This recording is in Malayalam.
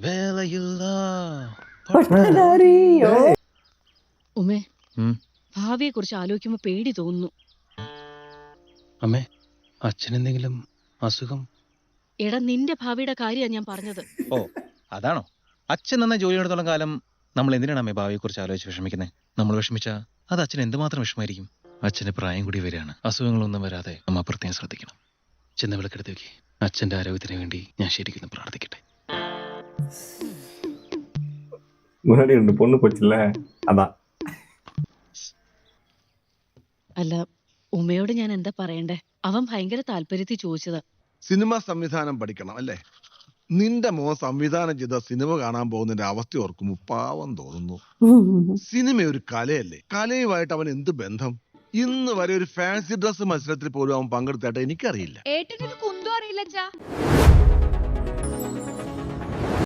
വേലയില്ല ഉമ്മേ, ഭാവിയെ കുറിച്ച് ആലോചിക്കുമ്പോ പേടി തോന്നുന്നു. അമ്മേ, അച്ഛനെന്തെങ്കിലും അസുഖം? എടാ, നിന്റെ ഭാവിയുടെ കാര്യമാണ് ഞാൻ പറഞ്ഞത്. ഓ, അതാണോ? അച്ഛൻ നന്നായി ജോലി എടുത്തോളം കാലം നമ്മൾ എന്തിനാണ് അമ്മേ ഭാവിയെ കുറിച്ച് ആലോചിച്ച് വിഷമിക്കുന്നത്? നമ്മൾ വിഷമിച്ചാ അത് അച്ഛൻ എന്തുമാത്രം വിഷമായിരിക്കും. അച്ഛന് പ്രായം കൂടി വരികയാണ്. അസുഖങ്ങളൊന്നും വരാതെ അമ്മ പ്രത്യേകം ശ്രദ്ധിക്കണം. ചെന്ന് വിളക്കെടുത്ത് വെക്കി. അച്ഛന്റെ ആരോഗ്യത്തിന് വേണ്ടി ഞാൻ ശരിക്കും പ്രാർത്ഥിക്കട്ടെ. முன்னாடி 2 பொண்ணு போச்சுல்ல அதான். അല്ല, ഉമ്മയോട് ഞാൻ എന്താ പറയണ്ടേ? അവൻ ഭയങ്കര താല്പര്യത്തിൽ ചോദിച്ചതാ. സിനിമ സംവിധാനം പഠിക്കണം അല്ലേ? നിന്റെ മോൻ സംവിധാനം ചെയ്ത സിനിമ കാണാൻ പോകുന്നതിന്റെ അവസ്ഥ ഓർക്കുമ്പോ പാവം തോന്നുന്നു. സിനിമ ഒരു കലയല്ലേ? കലയുമായിട്ട് അവൻ എന്ത് ബന്ധം? ഇന്ന് വരെ ഒരു ഫാൻസി ഡ്രസ് മത്സരത്തിൽ പോലും അവൻ പങ്കെടുത്തായിട്ട് എനിക്കറിയില്ല. ഏട്ടനൊരു കുന്തം അറിയില്ല.